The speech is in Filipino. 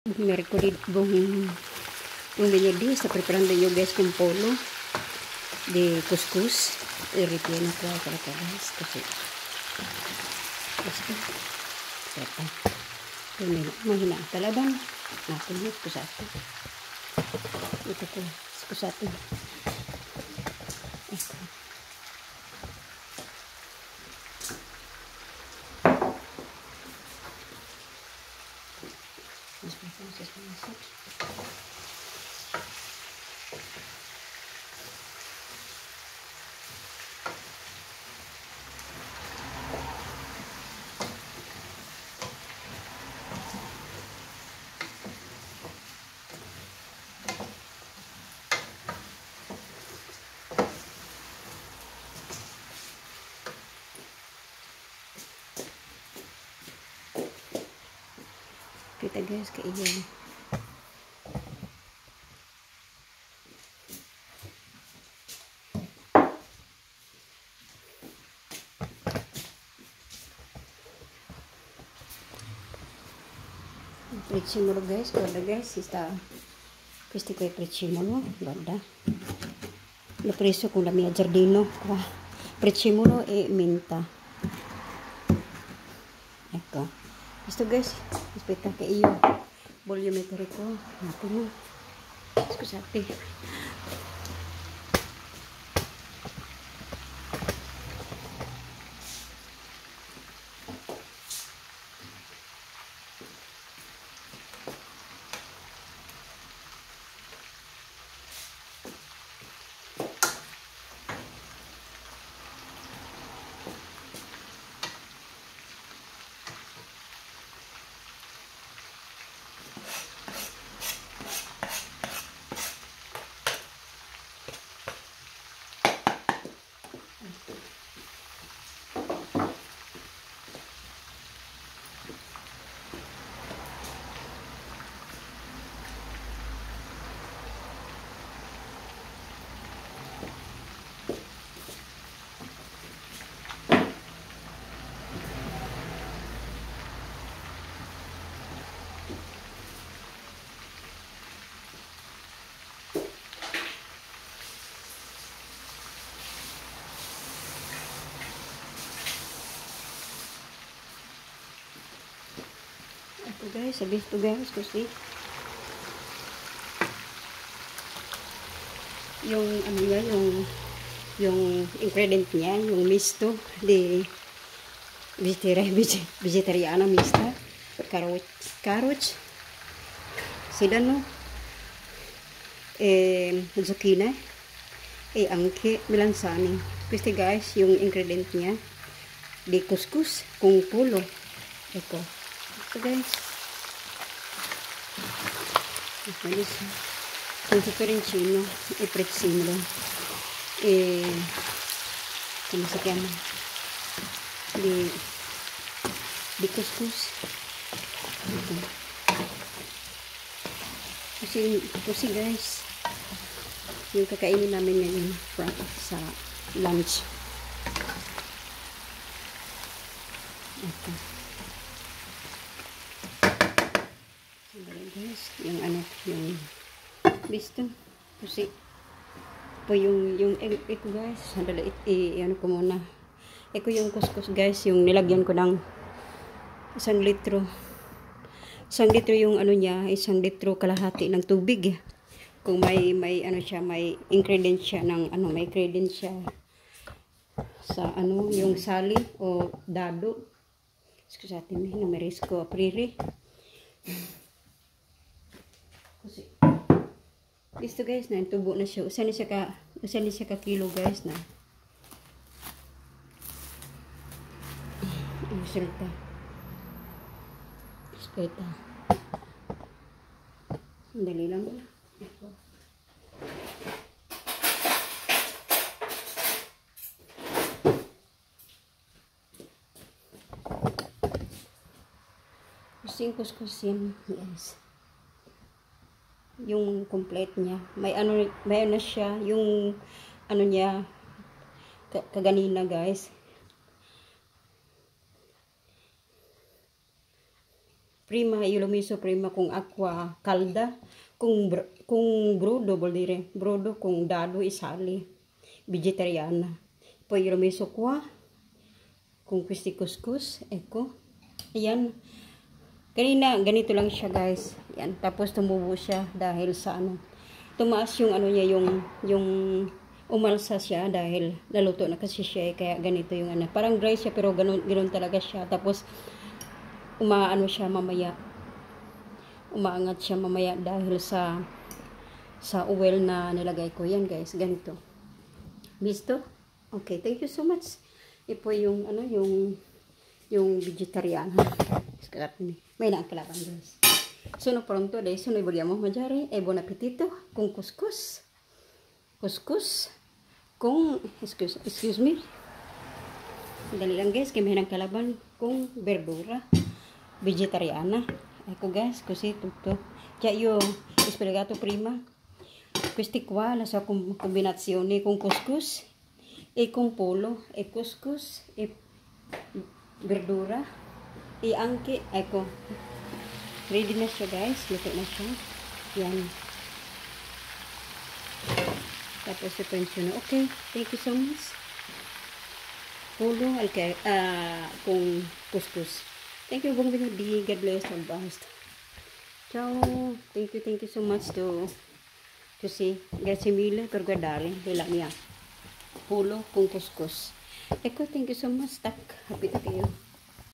Merkurid bung venerdì sto preparando io guys con pollo di couscous e ripieno qua guys così. Questo aspetta mahina talagang natin yun, scusate ito ko, scusate ecco. Kita guys ke iyan. Prezzemolo guys, guarda guys, questi qua è prezzemolo, guarda. L'ho preso con la mia giardino qua. Prezzemolo e menta. Ecco. Questo guys, aspetta che io voglio mettere qua un attimo. Scusate. Ito guys, habis to guys kasi yung ano niya, yung ingredient niya, yung misto di vegetariana mista, carrots, sedano, zucchine e anche melanzane. Questi guys yung ingredient niya di couscous con pollo. Ecco. Ito guys. Con peperoncino e prezzemolo e come si chiama di couscous kasi guys yung kakainin namin ngayon sa lunch. Ito guys, yung ano, yung bisto kasi po yung eko guys, sandali ano ko muna, eko yung couscous guys, yung nilagyan ko ng 1 litro yung ano niya, 1 litro kalahati ng tubig. Kung may ano siya, may ingredient siya ng ano, may ingredient siya sa ano, yung sali o dado, scusate me, non mi riesco a aprire kasi gusto guys na tubo na siya. Usan ni siya ka kilo guys na. Resulta. Espeta. Dali lang. Kuskus-kusin, yes. Yung complete niya. May ano siya, yung ano niya kaganina guys. prima, ilumiso prima kung aqua calda, kung brodo, bolire, brodo, kung dado isali, vegetariana. Poi ilumiso qua, kung questi couscous, eko. Ayan. Kanina, ganito lang siya guys. Yan. Tapos tumubo siya dahil sa ano. Tumaas yung ano niya, yung umalsa siya dahil naluto na kasi siya. Kaya ganito yung ano. Parang dry siya pero ganun talaga siya. Tapos umaano siya mamaya. Umaangat siya mamaya dahil sa oil na nilagay ko. Yan guys, ganito. Bisto? Okay, thank you so much. Ipo yung ano, yung vegetarian. May nakakalaban guys. Sono pronto adesso noi vogliamo mangiare e buon appetito con couscous. Couscous con excuse me. Dali lang guys, kaya may kalaban con verdura vegetariana. Ecco guys, così tutto. Già io ho spiegato prima. Questi qua la sua combinazione con couscous e con pollo e couscous e verdura e anche, ecco, ready na siya guys, luto na siya. Yan. Tapos ito yung tuna. Okay, thank you so much. Pollo, kung couscous. Thank you, buong binudi. God bless all best. Ciao. Thank you so much to see. Grazie mille per guardare della mia pollo con couscous. Ecco, thank you so much. Tak, happy na kayo.